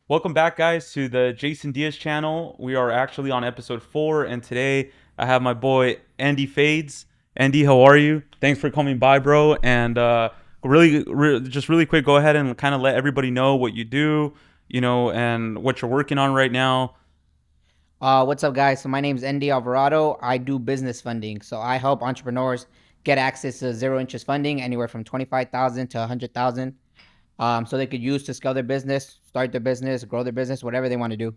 Welcome back, guys, to the Jason Diaz channel. We are actually on episode 4, and today I have my boy AndyFadez. Andy, how are you? Thanks for coming by, bro. And just really quick, go ahead and kind of let everybody know what you do, and what you're working on right now. What's up, guys? So my name is Andy Alvarado. I do business funding. So I help entrepreneurs get access to zero interest funding, anywhere from 25,000 to 100,000, so they could use to scale their business, start their business, grow their business, whatever they want to do.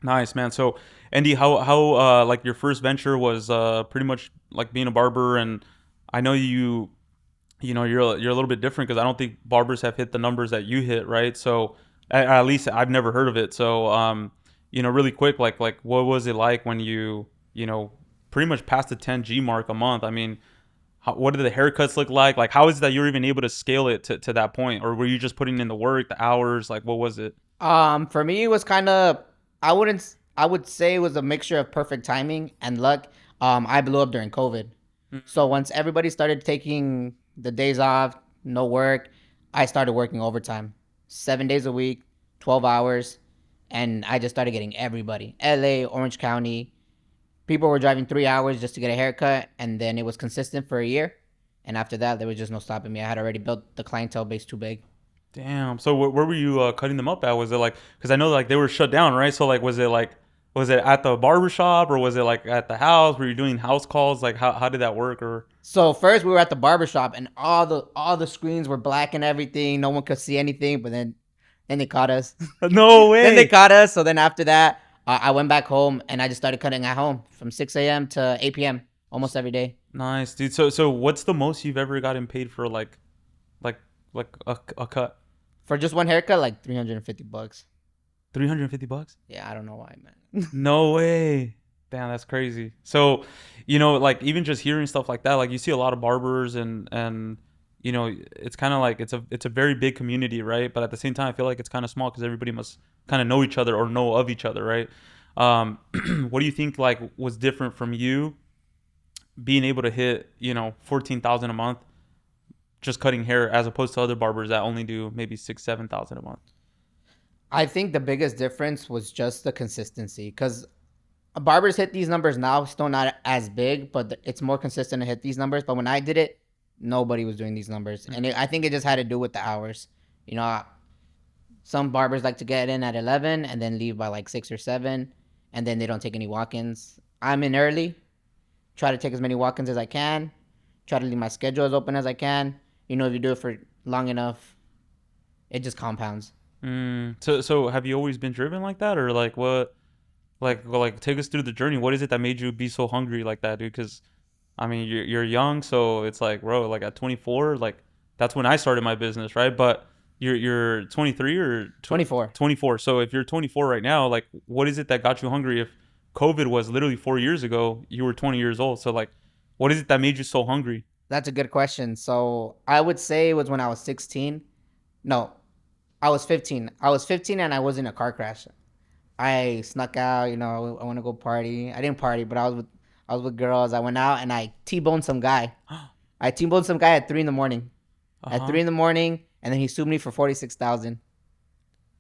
Nice, man. So, Andy, how like your first venture was pretty much like being a barber, and I know you're a little bit different because I don't think barbers have hit the numbers that you hit, right? So at least I've never heard of it. So really quick, like what was it like when you pretty much passed the 10G mark a month? I mean, what did the haircuts look like? Like, how is it that you were even able to scale it to that point, or were you just putting in the work, the hours? Like, what was it? For me, it was kind of, I would say it was a mixture of perfect timing and luck. I blew up during COVID. So once everybody started taking the days off, no work, I started working overtime, 7 days a week, 12 hours. And I just started getting everybody, LA, Orange County. People were driving 3 hours just to get a haircut. And then it was consistent for a year. And after that, there was just no stopping me. I had already built the clientele base too big. Damn. So where were you cutting them up at? Was it like, because I know like they were shut down, right? So like, was it at the barber shop or was it like at the house? Were you doing house calls? Like how did that work? Or So first we were at the barbershop and all the screens were black and everything. No one could see anything, but then they caught us. no Then they way. caught us. So then after that, I went back home and I just started cutting at home from 6 a.m. to 8 p.m. almost every day. Nice, dude. So what's the most you've ever gotten paid for like a cut? For just one haircut, like $350. $350? Yeah, I don't know why, man. No way. Damn, that's crazy. So, like even just hearing stuff like that, like you see a lot of barbers and it's kind of like it's a very big community, right? But at the same time, I feel like it's kind of small because everybody must kind of know each other or know of each other, right? Um, what do you think like was different from you being able to hit 14,000 a month just cutting hair as opposed to other barbers that only do maybe 6-7 thousand a month? I think the biggest difference was just the consistency, because barbers hit these numbers now, still not as big, but it's more consistent to hit these numbers. But when I did it, nobody was doing these numbers, and I think it just had to do with the hours. You know, some barbers like to get in at 11 and then leave by like 6 or 7, and then they don't take any walk-ins. I'm in early, try to take as many walk-ins as I can, try to leave my schedule as open as I can. If you do it for long enough, it just compounds. So have you always been driven like that, or like what? Like take us through the journey. What is it that made you be so hungry like that, dude? Because I mean, you're young, so it's like, bro, like at 24, like that's when I started my business, right? But you're 23 or 24. 24. So if you're 24 right now, like what is it that got you hungry? If COVID was literally 4 years ago, you were 20 years old. So like, what is it that made you so hungry? That's a good question. So I would say it was when I was 16. No, I was 15. I was 15 and I was in a car crash. I snuck out. I want to go party. I didn't party, but I was with girls. I went out and I T-boned some guy. I T-boned some guy at 3 in the morning. At Uh-huh. 3 in the morning, and then he sued me for 46,000,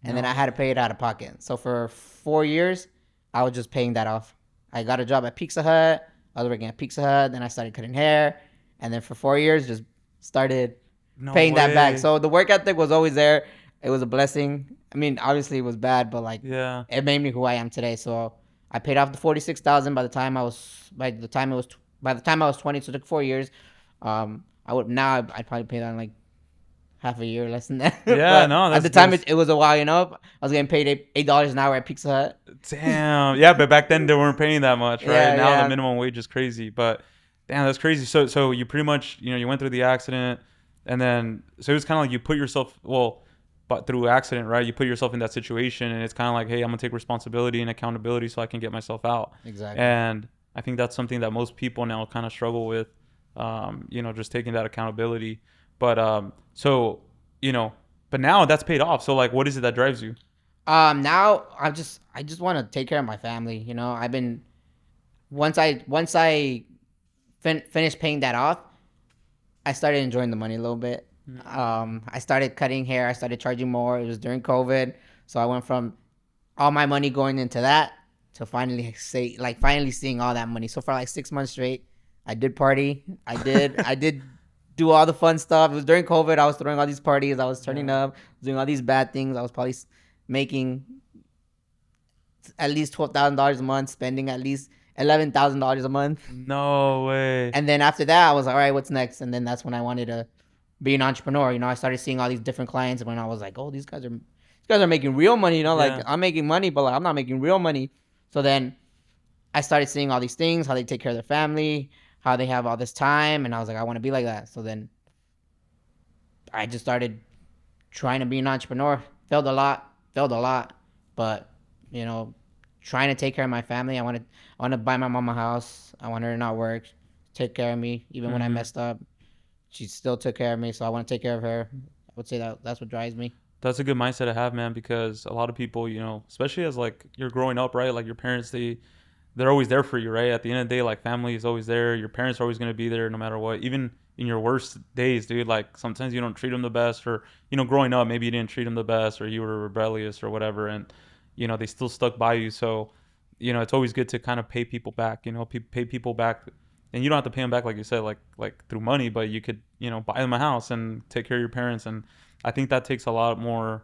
and then I No. had to pay it out of pocket. So for 4 years, I was just paying that off. I got a job at Pizza Hut. I was working at Pizza Hut. Then I started cutting hair, and then for 4 years, just started No paying that back. way. So the work ethic was always there. It was a blessing. I mean, obviously it was bad, but like Yeah. it made me who I am today. So I paid off the 46,000 by the time I was 20. So it took 4 years. I'd probably pay that in like half a year less than that. Yeah, But no, at that's the time that's it was a while. I was getting paid $8 an hour at Pizza Hut. damn. Yeah, but back then they weren't paying that much, right? Yeah, Now the yeah. minimum wage is crazy, but damn, that's crazy. So you pretty much, you went through the accident and then so it was kind of like you put yourself, well, but through accident, right? You put yourself in that situation and it's kind of like, hey, I'm going to take responsibility and accountability so I can get myself out. Exactly. And I think that's something that most people now kind of struggle with, just taking that accountability. But so, you know, but now that's paid off. So like, what is it that drives you? Now I just want to take care of my family. I've been once I finished paying that off, I started enjoying the money a little bit. I started cutting hair. I started charging more. It was during COVID, So I went from all my money going into that to finally seeing all that money. So for like 6 months straight, I did party. I did do all the fun stuff. It was during COVID. I was throwing all these parties. I was turning up, doing all these bad things. I was probably making at least $12,000 a month, spending at least $11,000 a month. No way. And then after that, I was like, all right, what's next? And then that's when I wanted to be an entrepreneur. I started seeing all these different clients when I was like, oh, these guys are making real money. Like Yeah. I'm making money, but like I'm not making real money. So then I started seeing all these things, how they take care of their family, how they have all this time, and I was like, I want to be like that. So then I just started trying to be an entrepreneur. Failed a lot, but you know, trying to take care of my family. I want to buy my mom a house. I want her to not work, take care of me, even when I Mhm. messed up. She still took care of me, so I want to take care of her. I would say that's what drives me. That's a good mindset to have, man, because a lot of people, especially as like you're growing up, right? Like your parents, they're always there for you, right? At the end of the day, like family is always there. Your parents are always going to be there no matter what. Even in your worst days, dude, like sometimes you don't treat them the best, or growing up, maybe you didn't treat them the best, or you were rebellious or whatever, and they still stuck by you. So, it's always good to kind of pay people back. Pay people back, and you don't have to pay them back like you said, like through money, but you could buy them a house and take care of your parents, and I think that takes a lot more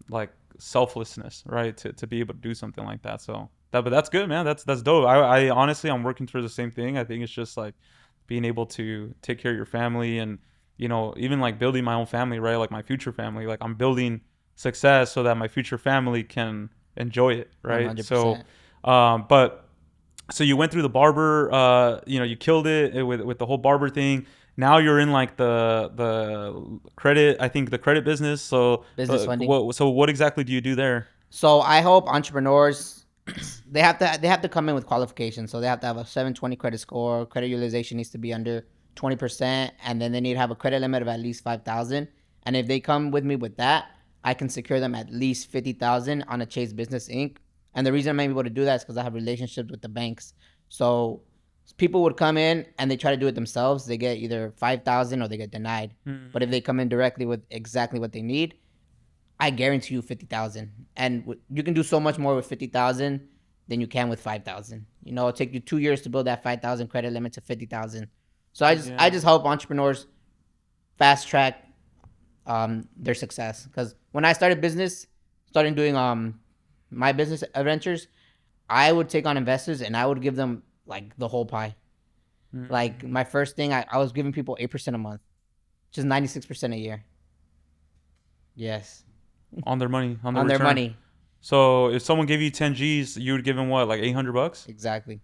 like selflessness, right? To be able to do something like that. So but that's good, man. That's dope. I honestly, I'm working towards the same thing. I think it's just like being able to take care of your family, and even like building my own family, right? Like my future family. Like I'm building success so that my future family can enjoy it, One right? hundred So, percent. but so you went through the barber, you killed it with the whole barber thing. Now you're in like the credit, I think the credit business. So Business funding. what exactly do you do there? So I hope entrepreneurs they have to come in with qualifications. So they have to have a 720 credit score. Credit utilization needs to be under 20%, and then they need to have a credit limit of at least 5,000. And if they come with me with that, I can secure them at least 50,000 on a Chase Business Inc. And the reason I'm able to do that is because I have relationships with the banks. So people would come in and they try to do it themselves. They get either 5,000 or they get denied. But if Mm, they come in directly with exactly what they need, I guarantee you 50,000, and you can do so much more with 50,000 than you can with 5,000. It'll take you 2 years to build that 5,000 credit limit to 50,000. So I yeah. just help entrepreneurs fast track their success. Because when I started doing my business adventures, I would take on investors and I would give them like the whole pie. Like Mm. my first thing, I was giving people 8% a month, which is 96% a year. Yes, On their money, on their on their return. money. So if someone gave you 10 G's, you would give them what, like $800 Exactly.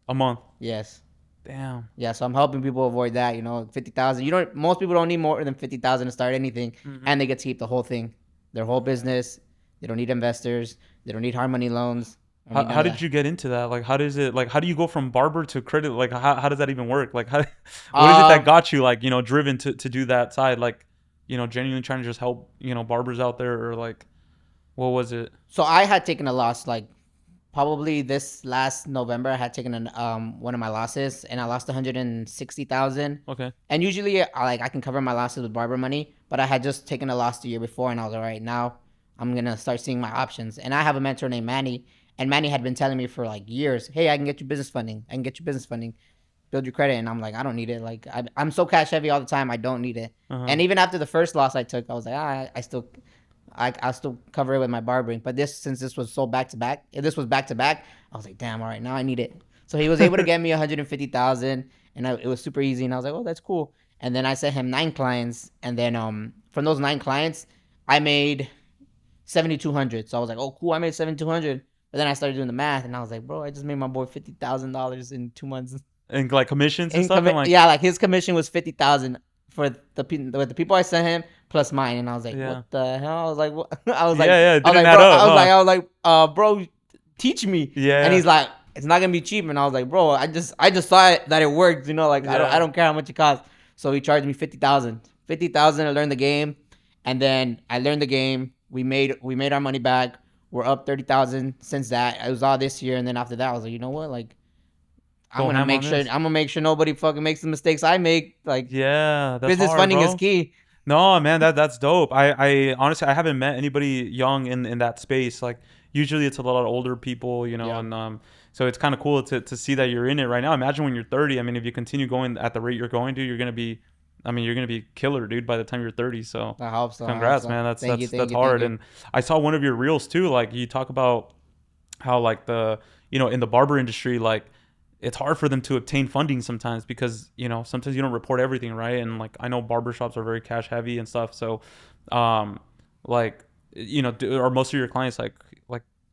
a month? Yes. Damn. Yeah, so I'm helping people avoid that. 50,000. Most people don't need more than 50,000 to start anything, Hmm. and they get to keep the whole thing, their whole Yeah. business. They don't need investors. They don't need hard money loans. They don't need How none of did that. you get into that? Like, how do you go from barber to credit? Like, how does that even work? Like, what is it that Um, got you, like, driven to do that side? Like, genuinely trying to just help, barbers out there, or like, what was it? so I had taken a loss like probably this last November. I had taken one of my losses, and I lost 160,000. Okay. And usually, I can cover my losses with barber money, but I had just taken a loss the year before, and I was all right. Now I'm gonna start seeing my options. And I have a mentor named Manny, and Manny had been telling me for like years, "Hey, I can get you business funding. I can get you business funding. Build your credit." And I'm like, I don't need it. Like I'm so cash heavy all the time. I don't need it. Uh-huh. And even after the first loss I took, I was like, I'll still cover it with my barbering. But since this was so back to back, if this was back to back, I was like, damn, all right, now I need it. So he was able to get me 150,000, and it was super easy. And I was like, oh, that's cool. And then I sent him 9 clients, and then from those 9 clients, I made 7,200. So I was like, oh, cool, I made 7,200. But then I started doing the math, and I was like, bro, I just made my boy $50,000 in 2 months. And like commissions and In stuff, and like, yeah, like his commission was 50,000 for the people I sent him plus mine, and I was like, yeah, what the hell? I was like, what? yeah, it I was didn't like, add bro, up, huh? bro, teach me. And Yeah, he's like, it's not gonna be cheap, and I was like, bro, I just saw it that it worked, like I yeah. don't care how much it costs. So he charged me 50,000, 50,000 to learn the game, and then I learned the game. We made our money back. We're up 30,000 since that. It was all this year, and then after that, I was like, you know what, like. I'm Go gonna ham make on sure. I'm this. gonna make sure nobody fucking makes the mistakes I make. Like Yeah, that's business hard, funding is bro. key. No, man, that's dope. I honestly I haven't met anybody young in that space. Like usually it's a lot of older people, you know, Yeah, and so it's kind of cool to see that you're in it right now. Imagine when you're 30. I mean, if you continue going at the rate you're going to, you're gonna be, I mean, you're gonna be killer, dude, by the time you're 30. So, I hope so. I hope congrats, so. man. That's Thank you, that's thank that's you, thank hard. you. And I saw one of your reels too. Like you talk about how like the in the barber industry, like it's hard for them to obtain funding sometimes because sometimes you don't report everything, right? And like I know barbershops are very cash heavy and stuff. So um like are most of your clients like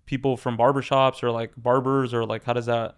people from barbershops or like barbers, or like how does that?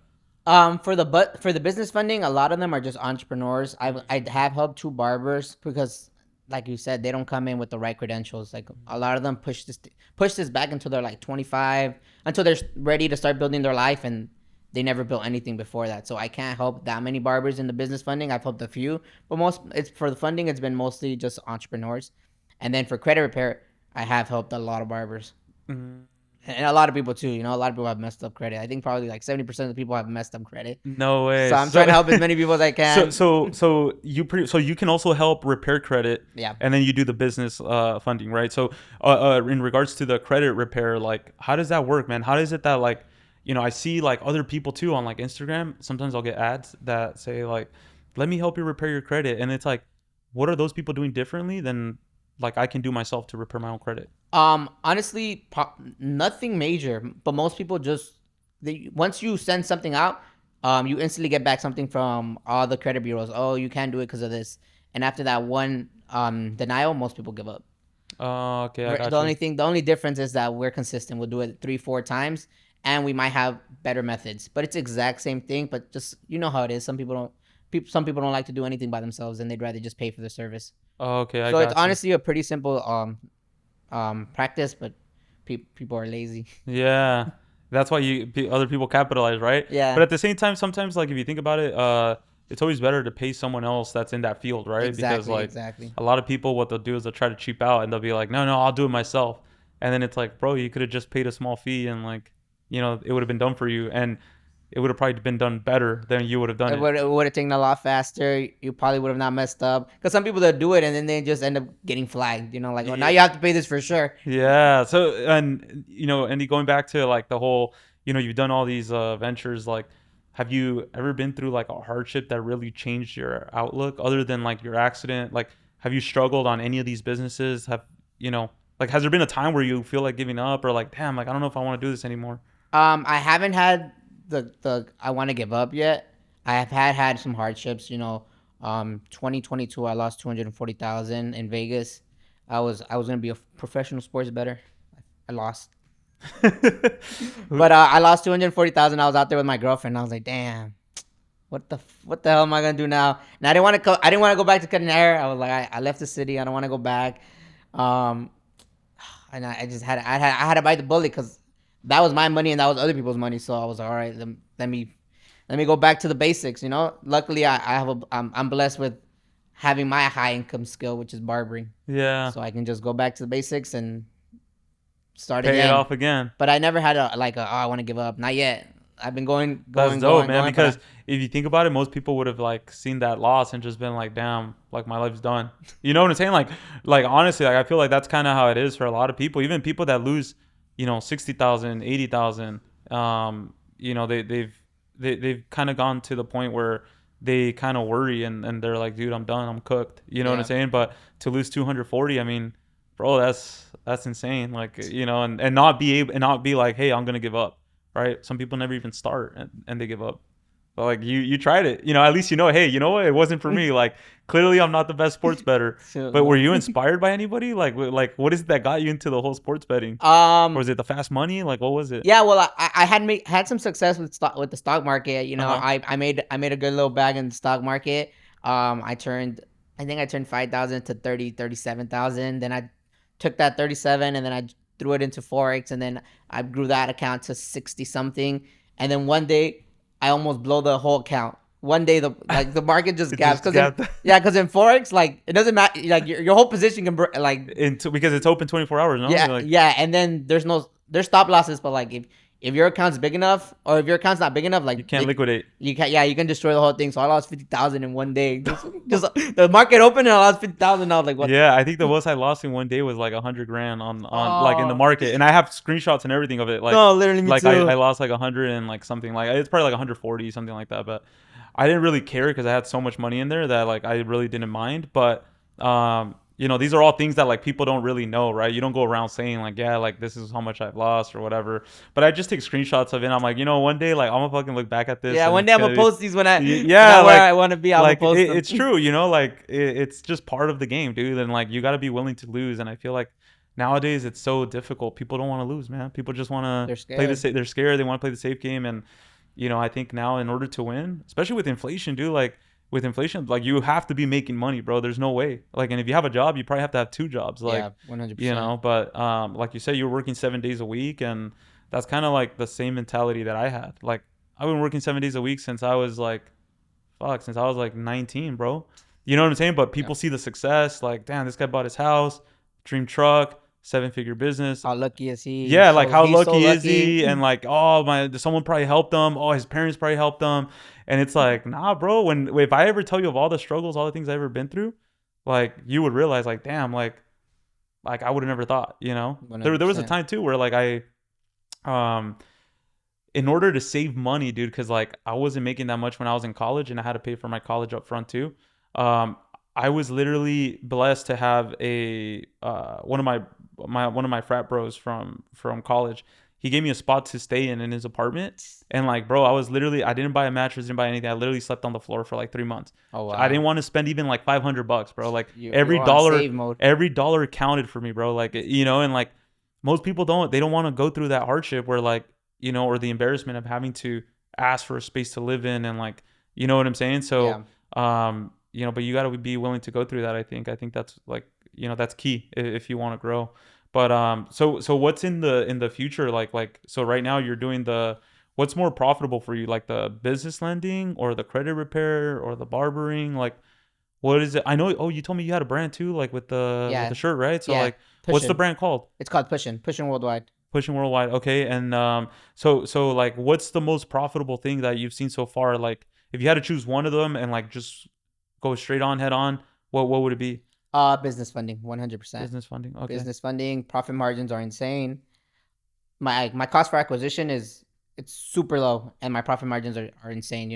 For the business funding, a lot of them are just entrepreneurs. I have helped two barbers because, like you said, they don't come in with the right credentials. Like a lot of them push this back until they're like 25, until they're ready to start building their life, and they never built anything before that. So I can't help that many barbers in the business funding. I've helped a few, but most it's for the funding. It's been mostly just entrepreneurs, and then for credit repair, I have helped a lot of barbers. Mm, And a lot of people too. A lot of people have messed up credit. I think probably like 70% of the people have messed up credit. no So way. I'm trying So to help as many people as I so can. so so so you can also help repair credit, Yeah. and then you do the business funding, right? So in regards to the credit repair, like how does that work, man? How is it that like I see like other people too on like Instagram. Sometimes I'll get ads that say like, let me help you repair your credit, and it's like, what are those people doing differently than like I can do myself to repair my own credit? Honestly, nothing major, but most people just once you send something out, you instantly get back something from all the credit bureaus. Oh, you can't do it because of this. And after that one denial, most people give up. Okay, I got you. The only difference is that we're consistent. We'll do it 3, 4 times, and we might have better methods. But it's exact same thing. But just how it is. Some people don't like to do anything by themselves, and they'd rather just pay for the service. Okay, I So it's got you. honestly a pretty simple practice, but people are lazy. Yeah, that's why other people capitalize, right? Yeah, But at the same time, sometimes like if you think about it, it's always better to pay someone else that's in that field, right? Because exactly, like exactly. a lot of people, what they'll do is they'll try to cheap out and they'll be like, no, no, I'll do it myself, and then it's like, bro, you could have just paid a small fee and like, it would have been done for you, and it would have probably been done better than you would have done it. It would have taken a lot faster. You probably would have not messed up. Because some people that do it and then they just end up getting flagged. Like, oh, now Yeah. you have to pay this for sure. Yeah. So, and Andy, going back to like the whole, you've done all these ventures. Like, have you ever been through like a hardship that really changed your outlook, other than like your accident? Like, have you struggled on any of these businesses? Like, has there been a time where you feel like giving up, or like, damn, like I don't know if I want to do this anymore? I haven't had the I want to give up yet. I have had some hardships. 2022 I lost 240,000 in Vegas. I was gonna be a professional sports bettor. I lost. But I lost 240,000. I was out there with my girlfriend. I was like, damn, what the hell am I gonna do now? And I didn't want to go back to cutting hair. I was like, I left the city. I don't want to go back. Um, and I just I had to bite the bullet because that was my money and that was other people's money. So I was all right. Let me go back to the basics. Luckily I'm blessed with having my high income skill, which is barbering. Yeah. So I can just go back to the basics and start Pay it again. off again. But I never had oh, I want to give up. Not yet. I've been That's dope, man. going. But Because if you think about it, most people would have like seen that loss and just been like, "Damn, like my life's done." You know what I'm saying? Like honestly, like I feel like that's kind of how it is for a lot of people. Even people that lose, 60,000, 80,000. They've kind of gone to the point where they kind of worry and they're like, "Dude, I'm done. I'm cooked." You know what I'm yeah, saying? But to lose 240, I mean, bro, that's insane. Like, and not be able and not be like, "Hey, I'm gonna give up." Right? Some people never even start and they give up. But like you tried it. At least hey, you know what? It wasn't for me. Like clearly I'm not the best sports bettor. so, But were you inspired by anybody? Like what is it that got you into the whole sports betting? Or um, was it the fast money? Like what was it? yeah. Well, I had some success with the stock market. Uh-huh. I made a good little bag in the stock market. I think I turned 5,000 to 37,000. Then I took that 37 and then I threw it into forex, and then I grew that account to 60 something. And then one day I almost blow the whole account. One day the market just It gaps just got because in forex, like, it doesn't matter, like your whole position can like into because it's open 24 hours, no? yeah, Like yeah, and then there's stop losses, but like if if your account's big enough, or if your account's not big enough, You like can't liquidate. you can, yeah, you can destroy the whole thing. So I lost 50,000 in one day. Just the market opened and I lost 50,000. I was like, what? Yeah, I think the most I lost in one day was like 100 grand on like in the Oh market, and I have screenshots and everything of it. no, literally me I too. lost like 100 and like something, like it's probably like 140 something like that. But I didn't really care because I had so much money in there that like I really didn't mind. But these are all things that like people don't really know, right? You don't go around saying like, yeah, like this is how much I've lost or whatever. But I just take screenshots of it. And I'm like, one day like I'm gonna fucking look back at this Yeah, and one day it's I'm gonna gonna be post these when yeah, I'm where I want to be. I'm gonna post them. it's true, like it's just part of the game, dude. And like you got to be willing to lose. And I feel like nowadays it's so difficult. People don't want to lose, man. People just want to They're play the scared. safe. They're scared. They want to play the safe game. And I think now in order to win, especially with inflation, dude, like with inflation, like you have to be making money, bro. There's no way. Like, and if you have a job, you probably have to have two jobs. Like, Yeah, 100%. but like you said, you're working 7 days a week, and that's kind of like the same mentality that I had. Like, I've been working 7 days a week since I was like since I was like 19, bro. You know what I'm saying? But Yeah. people see the success, like, damn, this guy bought his house, dream truck, 7-figure business. How lucky is he? Yeah, like how He's so lucky is lucky. he? And like, oh my, someone probably helped him. Oh, his parents probably helped him. And it's like, nah, bro. When if I ever tell you of all the struggles, all the things I've ever been through, like you would realize, like, damn, like I would have never thought. There was a 100%. time too where like um in order to save money, dude, because like I wasn't making that much when I was in college, and I had to pay for my college up front too. Um, I was literally blessed to have a one of my frat bros from college. He gave me a spot to stay in his apartment, and like, bro, I didn't buy a mattress, didn't buy anything. I literally slept on the floor for like 3 months. Oh I didn't wow. want to spend even like $500, bro. Like You were on save mode. every dollar counted for me, bro. Like and like most people don't want to go through that hardship where like or the embarrassment of having to ask for a space to live in, and like, you know what I'm saying? So, Yeah. but you got to be willing to go through that. I think that's like, that's key if you want to grow. But, so what's in the future? So right now you're doing what's more profitable for you? Like the business lending or the credit repair or the barbering? Like, what is it? I know. Oh, you told me you had a brand too, like with the Yeah. shirt, right? So Yeah. like, what's the Pushing. brand called? It's called pushing. Pushing worldwide. Pushing worldwide. Okay. And so like what's the most profitable thing that you've seen so far? Like if you had to choose one of them and like just go straight on, head on, what would it be? Business funding. 100%. Business funding. Okay. Business funding. Profit margins are insane. My cost for acquisition it's super low, and my profit margins are insane.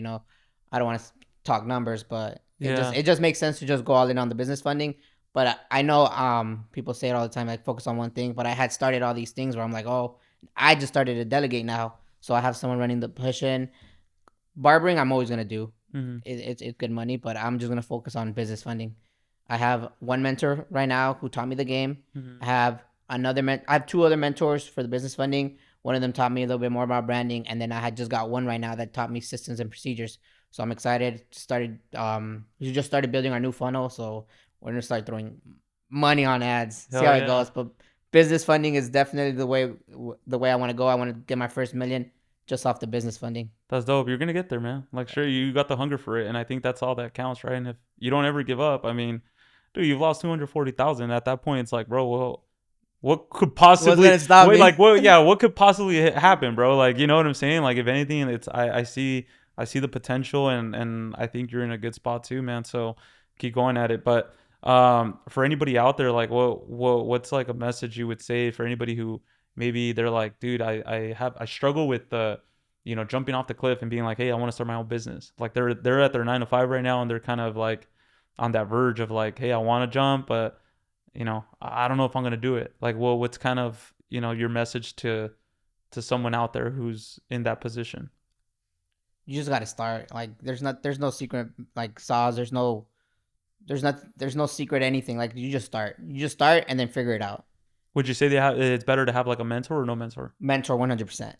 I don't want to talk numbers, but Yeah. it just makes sense to just go all in on the business funding. But I know people say it all the time, like focus on one thing. But I had started all these things where I'm like, oh, I just started to delegate now, so I have someone running the push in. Barbering, I'm always gonna do. Mm-hmm. It's good money, but I'm just gonna focus on business funding. I have one mentor right now who taught me the game. Mm-hmm. I have I have two other mentors for the business funding. One of them taught me a little bit more about branding, and then I had just got one right now that taught me systems and procedures. So I'm excited. We just started building our new funnel, so we're gonna start throwing money on ads. See Hell how it yeah. goes. But business funding is definitely the way I want to go. I want to get my first million just off the business funding. That's dope. You're gonna get there, man. Like sure, you got the hunger for it, and I think that's all that counts, right? And if you don't ever give up, I mean, dude, you've lost 240,000. At that point, it's like, bro, well, what could What's possibly gonna stop wait? me? Like, what? Yeah, what could possibly happen, bro? Like, you know what I'm saying? Like, if anything, it's I see the potential, and I think you're in a good spot too, man. So keep going at it. But for anybody out there, like, what's like a message you would say for anybody who maybe they're like, dude, I struggle with the jumping off the cliff and being like, hey, I want to start my own business. Like they're at their 9 to 5 right now, and they're kind of like on that verge of like, hey, I want to jump, but I don't know if I'm gonna do it. Like, well, what's kind of your message to someone out there who's in that position? You just gotta start. Like there's no secret like saws. There's no secret anything. Like you just start. You just start and then figure it out. Would you say it's better to have like a mentor or no mentor? Mentor 100%.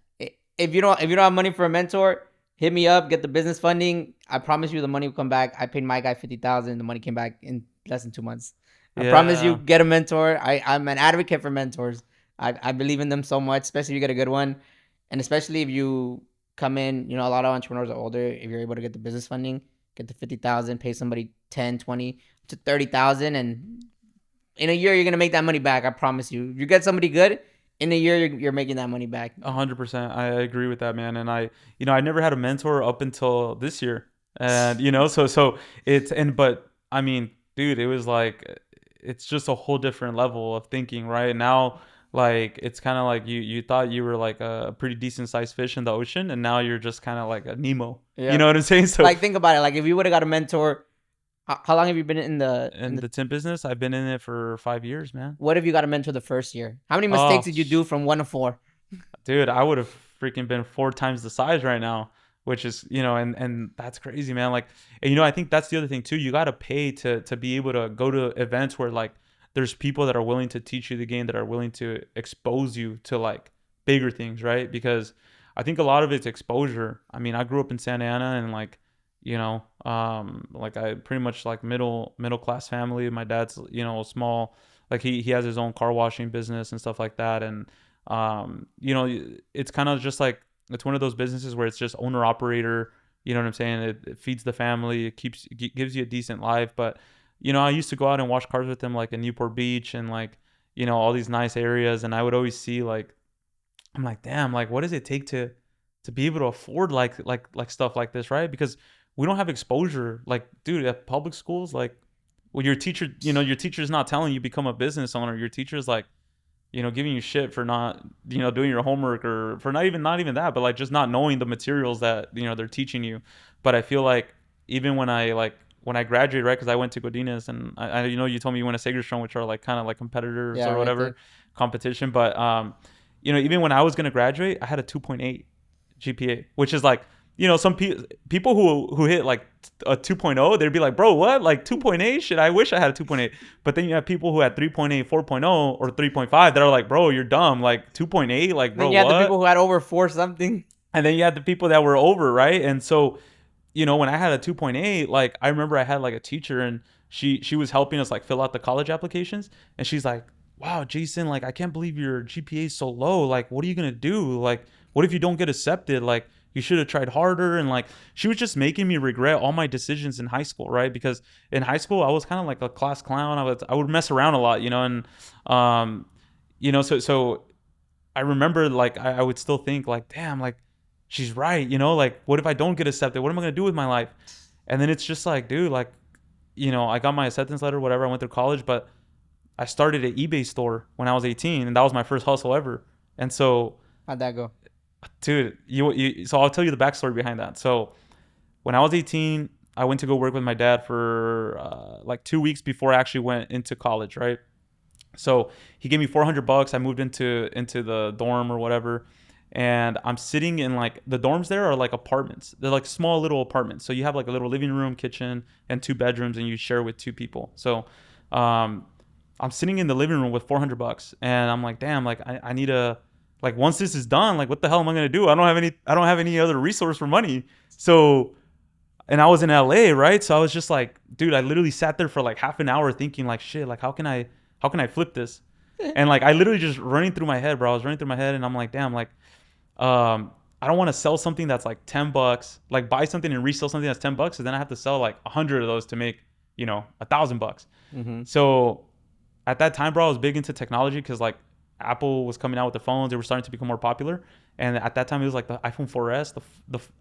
If you don't have money for a mentor, hit me up. Get the business funding. I promise you the money will come back. I paid my guy 50,000. The money came back in less than 2 months. I promise you. Yeah. Get a mentor. I'm an advocate for mentors. I believe in them so much, especially if you get a good one, and especially if you come in. A lot of entrepreneurs are older. If you're able to get the business funding, get the 50,000, pay somebody 10, 20 to 30,000, and in a year you're gonna make that money back. I promise you. If you get somebody good, In a year, you're making that money back. 100%. I agree with that, man. And I never had a mentor up until this year. And, so but I mean, dude, it was like, it's just a whole different level of thinking, right? Now, like, it's kind of like you thought you were like a pretty decent sized fish in the ocean. And now you're just kind of like a Nemo. You Yeah. know what I'm saying? So, Like, think about it. Like, if you would have got a mentor, how long have you been in in the? the temp business, I've been in it for 5 years, man. What if you got a mentor the first year? How many mistakes Oh, did you do from 1 to 4? dude, I would have freaking been 4 times the size right now, which is, and that's crazy, man. Like, and, I think that's the other thing too. You got to pay to be able to go to events where like there's people that are willing to teach you the game, that are willing to expose you to like bigger things, right? Because I think a lot of it's exposure. I mean, I grew up in Santa Ana and like, like I pretty much like middle class family. My dad's, small, like he has his own car washing business and stuff like that. And it's kind of just like, it's one of those businesses where it's just owner operator. You know what I'm saying? It feeds the family. Gives you a decent life. But I used to go out and wash cars with him like in Newport Beach and like all these nice areas. And I would always see like, I'm like, damn, like what does it take to be able to afford like stuff like this, right? Because we don't have exposure. Like, dude, at public schools, like, well, your teacher's not telling you become a business owner. Your teacher's like, giving you shit for not, doing your homework, or for not even that, but like just not knowing the materials that, they're teaching you. But I feel like even when I graduated, right? Because I went to Godinez, and you told me you went to Segerstrom, which are like kind of like competitors Yeah, or right whatever there. competition. But even when I was gonna graduate, I had a 2.8 GPA, which is like, some people who hit like a 2.0, they'd be like, bro, what? Like 2.8? Shit, I wish I had a 2.8. But then you have people who had 3.8, 4.0, or 3.5 that are like, bro, you're dumb. Like 2.8, like, Then bro, you have the people what? who had over 4 something. And then you had the people that were over, right? And so, when I had a 2.8, like I remember I had like a teacher, and she was helping us like fill out the college applications, and she's like, wow, Jason, like I can't believe your GPA is so low. Like, what are you gonna do? Like, what if you don't get accepted? Like, you should have tried harder. And like, she was just making me regret all my decisions in high school, right? Because in high school I was kind of like a class clown. I would mess around a lot, and so I remember like I would still think like, damn, like she's right, like what if I don't get accepted? What am I gonna do with my life? And then it's just like, dude, like, I got my acceptance letter, whatever. I went through college, but I started an eBay store when I was 18, and that was my first hustle ever. And so, How'd that go? dude, so I'll tell you the backstory behind that. So when I was 18, I went to go work with my dad for like 2 weeks before I actually went into college, right? So he gave me $400. I moved into the dorm or whatever, and I'm sitting in like, the dorms there are like apartments. They're like small little apartments. So you have like a little living room, kitchen, and 2 bedrooms, and you share with 2 people. So um, I'm sitting in the living room with $400, and I'm like, damn, like I need a, like once this is done, like what the hell am I gonna do? I don't have any other resource for money. So, and I was in LA, right? So I was just like, dude, I literally sat there for like half an hour thinking like, shit, like how can I flip this? And like I literally just running through my head, bro. I was running through my head, and I'm like, damn, like I don't want to sell something that's like $10, like buy something and resell something that's $10, and then I have to sell like 100 of those to make, $1,000. Mm-hmm. So at that time, bro, I was big into technology because like Apple was coming out with the phones. They were starting to become more popular. And at that time, it was like the iPhone 4S.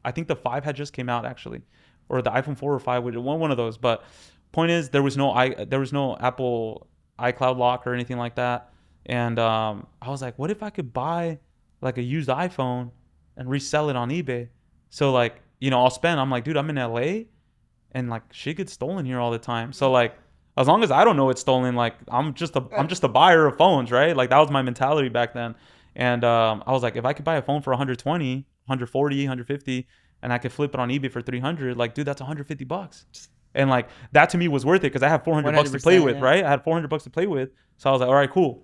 I think the 5 had just came out actually, or the iPhone 4 or 5, one of those. But point is, there was no Apple iCloud lock or anything like that. And I was like, what if I could buy like a used iPhone and resell it on eBay? So like, I'm like, dude, I'm in LA, and like shit gets stolen here all the time. So like, as long as I don't know it's stolen, like I'm just a buyer of phones, right? Like that was my mentality back then. And I was like, if I could buy a phone for 120, 140, 150, and I could flip it on eBay for 300, like dude, that's $150. And like that to me was worth it because I had $400 to play 100%, with, yeah. right? I had $400 to play with. So I was like, all right, cool.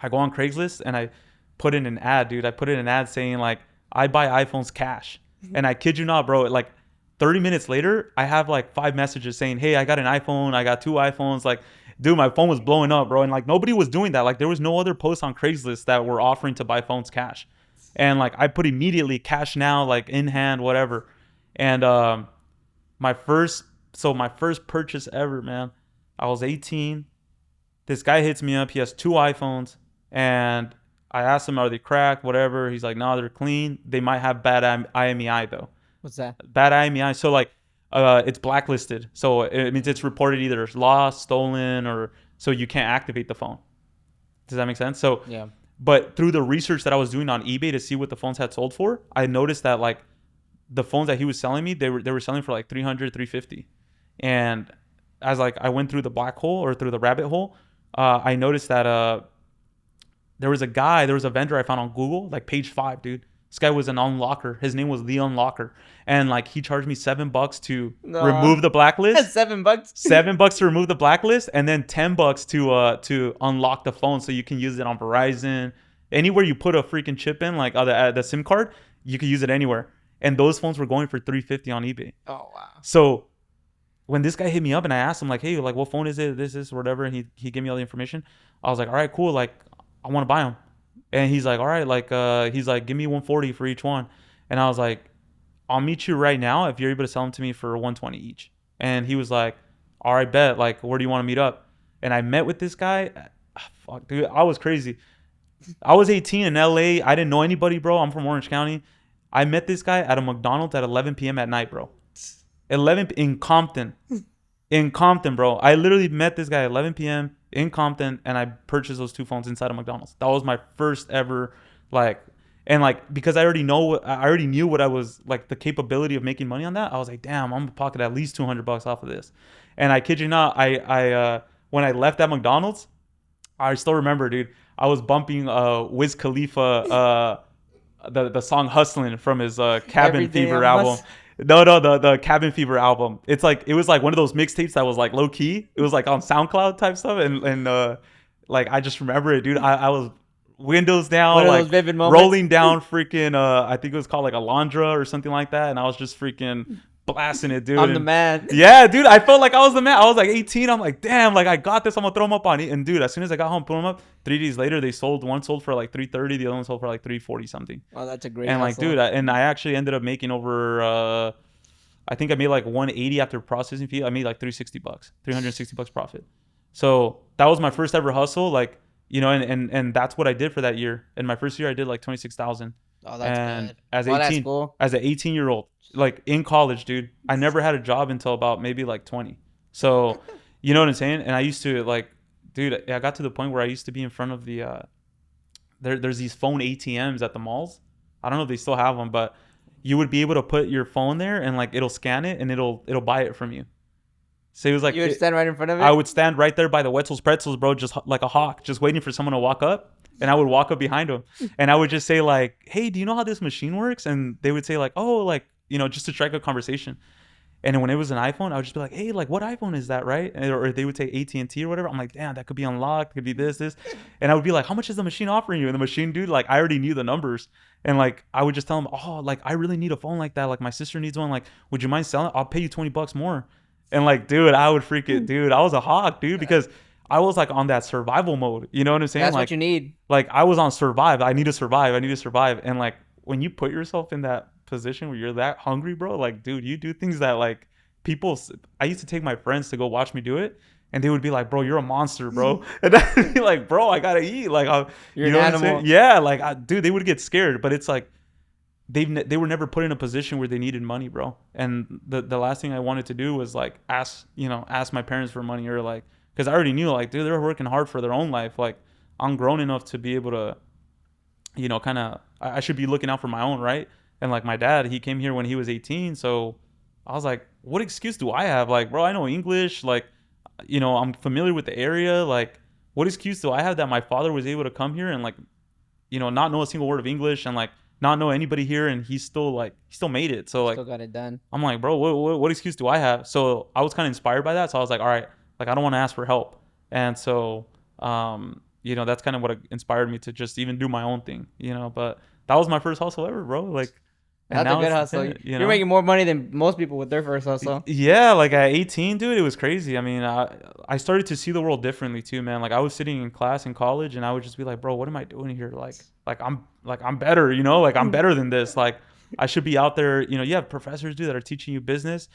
I go on Craigslist and I put in an ad, dude. I put in an ad saying like, I buy iPhones cash. And I kid you not, bro, like 30 minutes later, I have like 5 messages saying, hey, I got an iPhone. I got 2 iPhones. Like, dude, my phone was blowing up, bro. And like nobody was doing that. Like there was no other posts on Craigslist that were offering to buy phones cash. And like I put immediately cash now, like in hand, whatever. And my first my first purchase ever, man. I was 18. This guy hits me up. He has 2 iPhones, and I asked him, are they cracked, whatever. He's like, no, they're clean. They might have bad IMEI though. What's that? Bad IMEI. So like, it's blacklisted. So it means it's reported either as lost, stolen, or so you can't activate the phone. Does that make sense? So, Yeah. but through the research that I was doing on eBay to see what the phones had sold for, I noticed that like the phones that he was selling me, they were selling for like 300, 350. And as like I went through the black hole or through the rabbit hole, I noticed that there was a vendor I found on Google, like page 5, dude. This guy was an unlocker. His name was the Unlocker, and like he charged me $7 to No. remove the blacklist. $7. $7 to remove the blacklist, and then $10 to unlock the phone so you can use it on Verizon. Anywhere you put a freaking chip in, like the SIM card, you can use it anywhere. And those phones were going for $350 on eBay. Oh wow. So when this guy hit me up and I asked him like, hey, like what phone is it? This is whatever. And he gave me all the information. I was like, all right, cool. Like I want to buy them. And he's like, all right, like he's like, give me 140 for each one. And I was like, I'll meet you right now if you're able to sell them to me for 120 each. And he was like, all right, bet. Like, where do you want to meet up? And I met with this guy. Fuck, dude, I was crazy. I was 18 in LA. I didn't know anybody, bro. I'm from Orange County. I met this guy at a McDonald's at 11 p.m. at night, bro. 11 in Compton. In Compton, bro. I literally met this guy at 11 p.m. in Compton, and I purchased those two phones inside of McDonald's. That was my first ever, like, and like because I already knew what I was like the capability of making money on that. I was like, damn, I'm gonna pocket at least $200 off of this. And I kid you not, I when I left that McDonald's, I still remember, dude. I was bumping Wiz Khalifa the song "Hustling" from his Cabin Every day Fever I album. must- No, the Cabin Fever album. It was like one of those mixtapes that was like low key. It was like on SoundCloud type stuff, and like I just remember it, dude. I was windows down, One of like those vivid moments. rolling down freaking I think it was called like Alondra or something like that, and I was just freaking blasting it, dude. I'm the And man. yeah, dude, I felt like I was the man. I was like 18. I'm like, damn, like I got this. I'm gonna throw them up on it. And dude, as soon as I got home, put them up. 3 days later, they sold. One sold for like 330. The other one sold for like 340 something. Oh, that's a great And like, hustle. dude, I actually ended up making over. I think I made like 180 after processing fee. I made like $360, $360 profit. So that was my first ever hustle. Like, you know, and that's what I did for that year. In my first year, I did like 26,000. Oh, that's And good. as Well, that's 18, cool. as an 18-year-old, like in college, dude, I never had a job until about maybe like 20. So, you know what I'm saying? And I used to like, dude, I got to the point where I used to be in front of the, there's these phone ATMs at the malls. I don't know if they still have them, but you would be able to put your phone there and like it'll scan it and it'll buy it from you. So it was like You would stand right in front of it. I would stand right there by the Wetzel's Pretzels, bro, just like a hawk, just waiting for someone to walk up. And I would walk up behind them and I would just say like, hey, do you know how this machine works? And they would say like, oh, like, you know, just to strike a conversation. And then when it was an iPhone, I would just be like, hey, like what iPhone is that, right? Or they would say AT&T or whatever. I'm like, damn, that could be unlocked. It could be this. And I would be like, how much is the machine offering you? And the machine, dude, like I already knew the numbers. And like I would just tell them, oh, like I really need a phone like that. Like my sister needs one. Like, would you mind selling it? I'll pay you $20 more. And like, dude, I would freak it, dude. I was a hawk, dude, because I was like on that survival mode. You know what I'm saying? That's Like, what you need. like I was on survive. I need to survive. I need to survive. And like when you put yourself in that position where you're that hungry, bro, like, dude, you do things that like people. I used to take my friends to go watch me do it, and they would be like, "Bro, you're a monster, bro." And I'd be like, "Bro, I gotta eat." Like, You're you know an what I'm saying? animal. Yeah, like, dude, they would get scared, but it's like they were never put in a position where they needed money, bro. And the last thing I wanted to do was like ask my parents for money or like because I already knew like, dude, they're working hard for their own life. Like, I'm grown enough to be able to, you know, kind of I should be looking out for my own, right? And like my dad, he came here when he was 18, so I was like, what excuse do I have? Like, bro, I know English, like, you know, I'm familiar with the area. Like, what excuse do I have that my father was able to come here and like, you know, not know a single word of English and like not know anybody here, and he still made it. So like, Still got it done. I'm like, bro, what excuse do I have? So I was kind of inspired by that. So I was like, all right, like I don't want to ask for help. And so, you know, that's kind of what inspired me to just even do my own thing, you know. But that was my first hustle ever, bro. Like, and That's a now good it's hustle. you know? You're making more money than most people with their first hustle. Yeah, like at 18, dude, it was crazy. I mean, I started to see the world differently too, man. Like I was sitting in class in college, and I would just be like, bro, what am I doing here? Like I'm better, you know. Like I'm better than this. Like I should be out there. You know, you have professors, dude, that are teaching you business,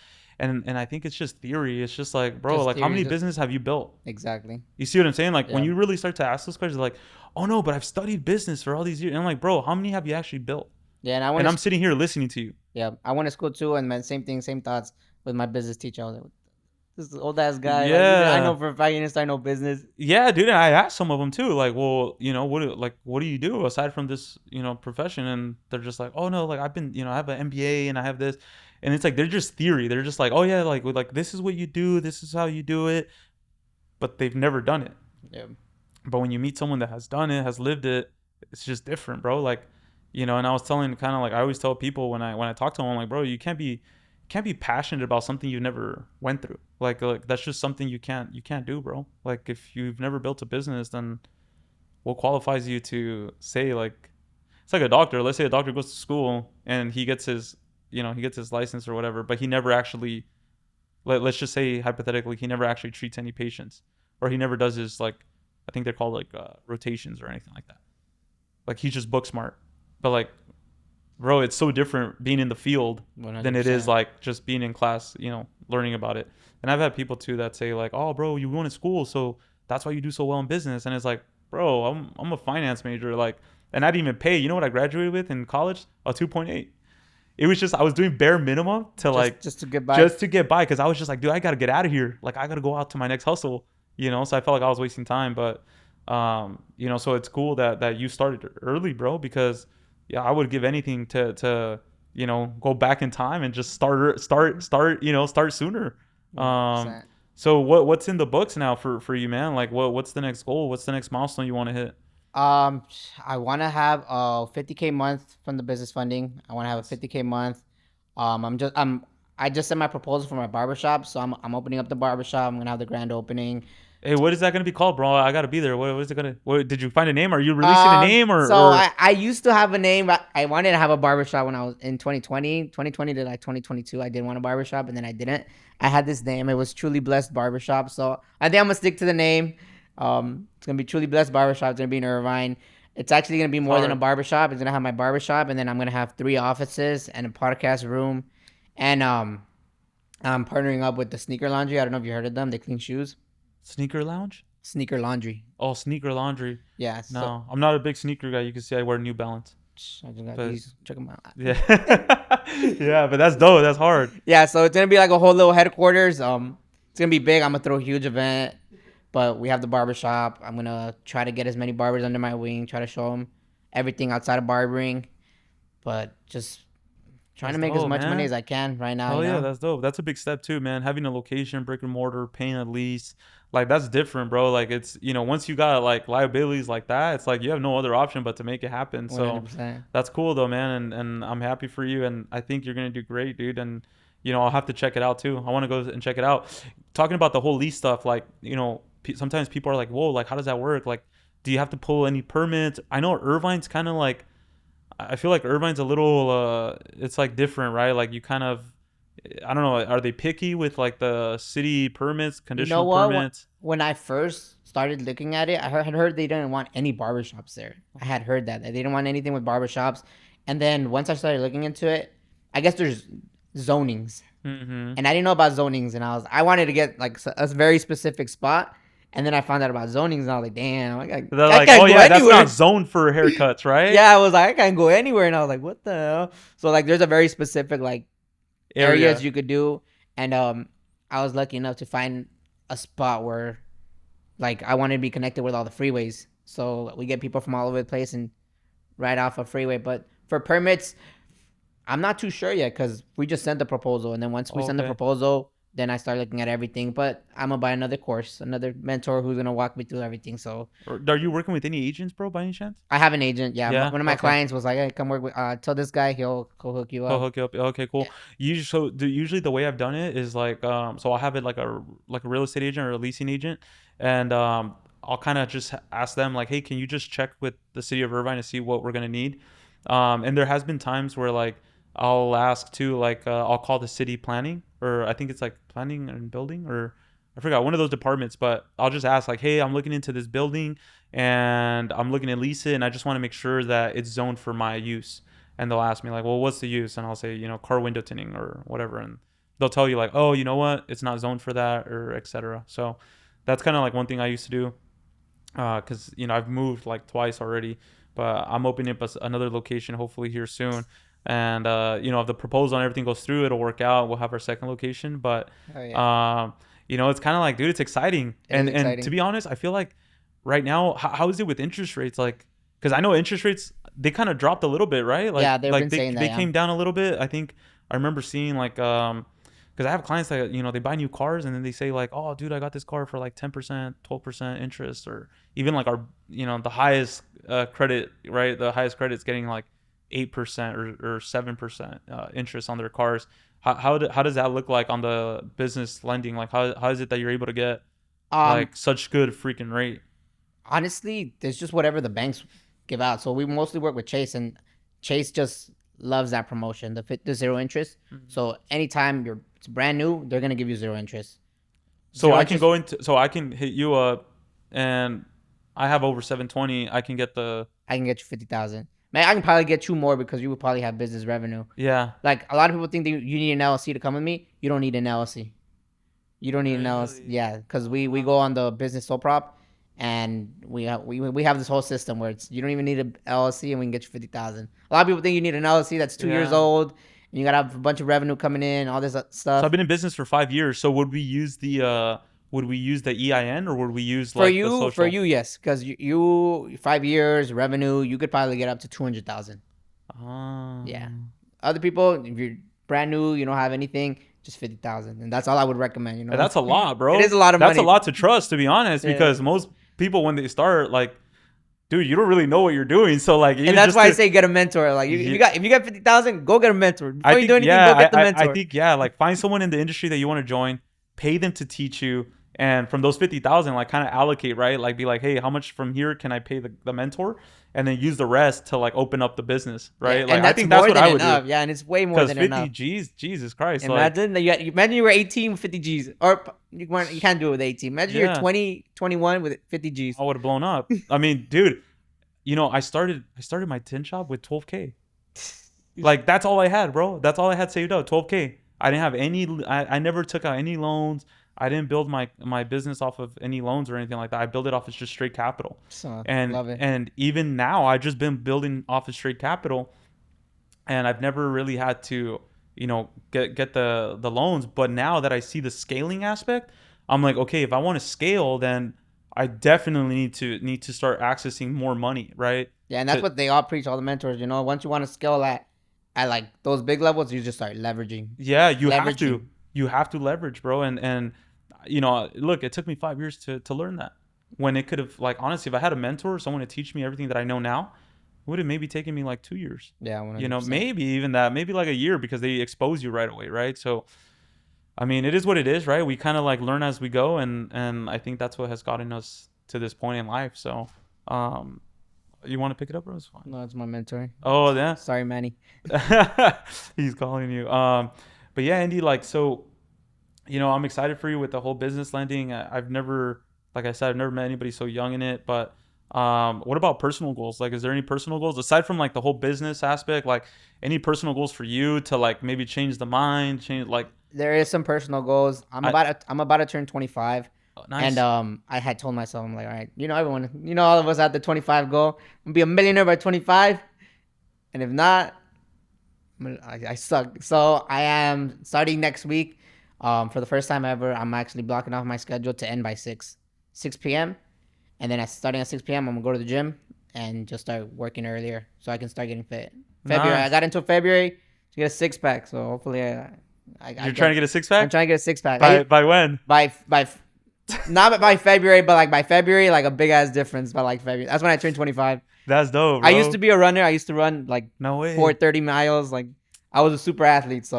and I think it's just theory. It's just like, bro, Just like how theory, many just business have you built? exactly. You see what I'm saying? Like when Yeah. you really start to ask those questions, like, oh no, but I've studied business for all these years. And I'm like, bro, how many have you actually built? Yeah, and I And went I'm to sitting here listening to you. I went to school too, and man, same thing, same thoughts with my business teacher. I was like, this old ass guy, like I Yeah. know for a fact he didn't start no business. Yeah, dude. And I asked some of them too, like, well, what do you do aside from this, profession? And they're just like, oh no, like I've been, I have an MBA and I have this, and it's like they're just theory. They're just like, oh yeah, like this is what you do, this is how you do it, but they've never done it. Yeah, But when you meet someone that has done it, has lived it, it's just different, bro. Like, and I was telling kind of like I always tell people when I talk to them, I'm like, bro, you can't be passionate about something you never went through. Like that's just something you can't do, bro. Like if you've never built a business, then what qualifies you to say like it's like a doctor. Let's say a doctor goes to school and he gets his license or whatever, but he never actually let's just say hypothetically he never actually treats any patients or he never does his like I think they're called like rotations or anything like that. Like he's just book smart, but like bro, it's so different being in the field one hundred than it is percent. like just being in class, learning about it. And I've had people too that say like, "Oh, bro, you went to school, so that's why you do so well in business." And it's like, bro, I'm a finance major, like, and I didn't even pay. You know what I graduated with in college? A 2.8. It was just I was doing bare minimum to Just like just to get by. just to get by because I was just like, dude, I gotta get out of here. Like I gotta go out to my next hustle. So I felt like I was wasting time, but so it's cool that you started early, bro, because yeah, I would give anything to go back in time and just start sooner. One hundred Um, percent. so what's in the books now for you, man? Like what's the next goal? What's the next milestone you want to hit? Um, I want to have a 50K month from the business funding. I want to have a Nice. 50K month. I just sent my proposal for my barbershop, so I'm opening up the barbershop. I'm gonna have the grand opening. Hey, what is that gonna be called, bro? I gotta be there. What is it gonna? What did you find a name? Are you releasing a name So or? I used to have a name. I wanted to have a barbershop when I was in 2020. 2020 to like 2022, I did want a barbershop, and then I didn't. I had this name. It was Truly Blessed Barbershop. So I think I'm gonna stick to the name. It's gonna be Truly Blessed Barbershop. It's gonna be in Irvine. It's actually gonna be It's more than a hard. barbershop. It's gonna have my barbershop, and then I'm gonna have 3 offices and a podcast room. And I'm partnering up with the Sneaker Laundry. I don't know if you heard of them. They clean shoes. Sneaker lounge? Sneaker Laundry. Oh, sneaker laundry. Yeah. So No, I'm not a big sneaker guy. You can see I wear New Balance, I just got but these. Check them out. yeah, yeah, but that's dope. That's hard. Yeah, so it's gonna be like a whole little headquarters. It's gonna be big. I'm gonna throw a huge event, but we have the barbershop. I'm gonna try to get as many barbers under my wing. Try to show them everything outside of barbering, but just trying That's to make as dope, much money man. as I can right now. Hell yeah, that's dope. That's a big step too, man. Having a location, brick and mortar, paying a lease, like that's different, bro. Like it's once you got like liabilities like that, it's like you have no other option but to make it happen. So 100%. that's cool though, man. And I'm happy for you, and I think you're gonna do great, dude. And I'll have to check it out too. I want to go and check it out. Talking about the whole lease stuff, like sometimes people are like, whoa, like how does that work? Like, do you have to pull any permits? I know Irvine's kind of like I feel like Irvine's a little it's like different, right? Like you kind of I don't know, are they picky with like the city permits, You know conditional what? permits? When I first started looking at it, had heard they didn't want any barbershops there. I had heard that they didn't want anything with barbershops, and then once I started looking into it, I guess there's zonings. Mm-hmm. And I didn't know about zonings, and I wanted to get like a very specific spot, and then I found out about zonings, and I was like, damn, They're I like, can't "Oh go yeah, that's not anywhere. zoned for haircuts, right?" Yeah, I was like, I can't go anywhere, and I was like, what the hell? So like, there's a very specific like areas Area. you could do, and I was lucky enough to find a spot where like I wanted to be connected with all the freeways, so we get people from all over the place and right off a freeway. But for permits, I'm not too sure yet because we just sent the proposal, and then once we send the Okay. proposal, then I start looking at everything. But I'm gonna buy another course, another mentor who's gonna walk me through everything. So Or are you working with any agents, bro, by any chance? I have an agent. Yeah, Yeah. one of my Okay. clients was like, "Hey, come work with. Tell this guy he'll hook you He'll up." hook you up. Okay, cool. Yeah. Usually the way I've done it is like so I'll have it like a real estate agent or a leasing agent, and I'll kind of just ask them like, hey, can you just check with the city of Irvine to see what we're gonna need, and there has been times where like I'll ask too like I'll call the city planning or I think it's like planning and building or I forgot one of those departments, but I'll just ask like, hey, I'm looking into this building and I'm looking to lease it, and I just want to make sure that it's zoned for my use, and they'll ask me like, well, what's the use? And I'll say, car window tinting or whatever, and they'll tell you like, oh, you know what, it's not zoned for that or etc. So that's kind of like one thing I used to do, because I've moved like twice already, but I'm opening up another location hopefully here soon. And if the proposal and everything goes through, it'll work out. We'll have our second location, but Oh yeah, um, it's kind of like, dude, it's exciting. it is And to exciting. be honest, I feel like right now, how is it with interest rates? Like, because I know interest rates, they kind of dropped a little bit, right? Yeah, they've Like been they saying that. they Yeah. came down a little bit. I think I remember seeing like because I have clients that they buy new cars and then they say like, oh, dude, I got this car for like 10%, 12% interest, or even like our the highest credit, right? The highest credit's getting like 8% or 7% interest on their cars. How does that look like on the business lending? Like how is it that you're able to get Um, like such good freaking rate? Honestly, it's just whatever the banks give out. So we mostly work with Chase, and Chase just loves that promotion, the zero interest. Mhm. So anytime it's brand new, they're gonna give you zero interest. So Zero I can interest. go into so I can hit you up, and I have over 720. I can get the I can get you 50,000. Man, I can probably get you more because you would probably have business revenue. yeah. Like a lot of people think that you need an LLC to come with me. You don't need an LLC. You don't need an LLC. Really? Yeah, because we go on the business sole prop, and we have this whole system where it's you don't even need an LLC and we can get you 50,000. A lot of people think you need an LLC that's 2 years Yeah. old and you gotta have a bunch of revenue coming in, all this So I've stuff. been in business for 5 years. So would we use the EIN or would we use like the For social? you, yes, because you 5 years revenue, you could probably get up to 200,000. Yeah. Um, Other people, if you're brand new, you don't have anything, just 50,000, and that's all I would recommend. and that's a lot, It is bro. a lot of That's a money. lot to trust, to be honest, Yeah. because most people when they start, like, dude, you don't really know what you're doing. So like, And even that's just why I to, say get a mentor. Like yeah, if you got 50,000, go get a mentor. I Before you do think, anything, yeah, go get the I mentor. think, yeah, like find someone in the industry that you want to join, pay them to teach you, and from those 50,000, like kind of allocate, right? Like be like, hey, how much from here can I pay the mentor, and then use the rest to like open up the business, Yeah, right? Like and I that's think that's more what than I would do, enough. Yeah, and it's way more because than 50 enough. G's, Jesus Christ, like, Imagine that imagine you were 18 with 50 G's, or you can't do it with 18. Imagine you're yeah, 20, 21 with 50 I G's. would have blown up. I mean, dude, I started my tin shop with 12K. Like that's all I had, bro. That's all I had saved up, 12K. I didn't have any. I never took out any loans. I didn't build my business off of any loans or anything like that. I built it off of just straight capital. So And love it. and even now, I just been building off of straight capital, and I've never really had to, get the loans. But now that I see the scaling aspect, I'm like, okay, if I want to scale, then I definitely need to start accessing more money, right? Yeah, and that's To what they all preach, all the mentors. Once you want to scale at like those big levels, you just start leveraging, Yeah, you have to. leveraging. You have to leverage, bro. And look, it took me 5 years to learn that. When it could have, like, honestly, if I had a mentor, someone to teach me everything that I know now, it would have maybe taken me like 2 years. Yeah, 100%. Maybe even that, maybe like a year, because they expose you right away, right? So I mean, it is what it is, right? We kind of like learn as we go, and I think that's what has gotten us to this point in life. So, um, you want to pick it up, bro? It's fine. No, it's my mentor. Oh yeah, Sorry, Manny. he's calling you. But yeah, Andy, like, so, I'm excited for you with the whole business lending. I've never, like I said, I've never met anybody so young in it. But what about personal goals? Like, is there any personal goals aside from like the whole business aspect? Like, any personal goals for you to like maybe change the mind, change like, There is some personal goals. I I'm about to turn 25, and nice. I had told myself, I'm like, all right, everyone, all of us at the 25 goal. I'm gonna be a millionaire by 25, and if not, I suck. So I am starting next week. For the first time ever, I'm actually blocking off my schedule to end by 6 p.m. And then starting at 6 p.m., I'm gonna go to the gym and just start working earlier so I can start getting fit. February, I Nice. got into February to get a six pack. So hopefully, I You're trying to get. get a six I'm pack? trying to get a six pack. By when? By not by February, but like by February, like a big ass difference by like February. That's when I turned 25. That's dope, I used bro. to be a runner. I used to run like No way. 430 miles. Like I was a super athlete.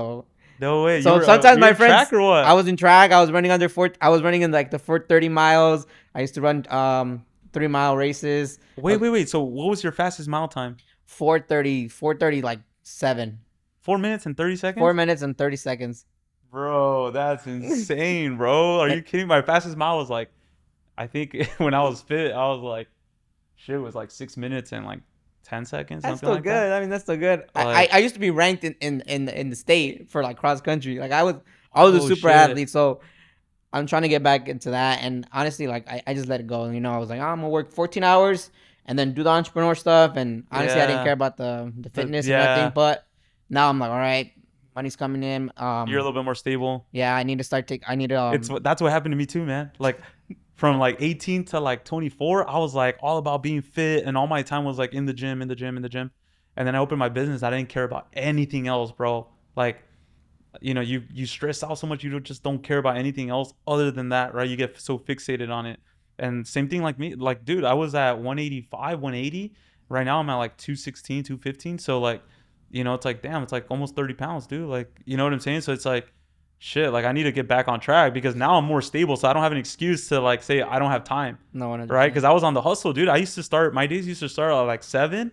No way. You So were sometimes you were my in track friends, or I what? was in track. I was running under four. I was running in like the 430 miles. I used to run 3 mile races. Wait. So what was your fastest mile time? 430 like 7. 4 minutes and 30 4 seconds? minutes and 30 seconds. Bro, that's insane, bro. Are you And kidding? My fastest mile was like, I think when I was fit, I was like, shit, it was like 6 minutes and like 10 seconds, that's something still like that. good. I mean, that's still good. I Like, used to be ranked in the state for like cross country. Like I was a Oh super shit. athlete, so I'm trying to get back into that. And honestly, like I just let it go. You know, I was like, oh, I'm gonna work 14 hours and then do the entrepreneur stuff. And honestly, I didn't Yeah. care about the fitness and everything. Yeah. But now I'm like, all right, money's coming in. You're a little bit more stable. Yeah, I need to start take. I need to That's what happened to me too, man. Like from like 18 to like 24, I was like all about being fit, and all my time was like in the gym, in the gym, in the gym. And then I opened my business. I didn't care about anything else, bro. Like, you stress out so much, just don't care about anything else other than that, right? You get so fixated on it. And same thing like me, like, dude, I was at 185, 180. Right now I'm at like 216, 215. So like, it's like, damn, it's like almost 30 pounds, dude. Like, you know what I'm saying? So it's like, shit, like I need to get back on track because now I'm more stable. So I don't have an excuse to like say I don't have time, no right? 100%. Because I was on the hustle, dude. My days used to start at like 7,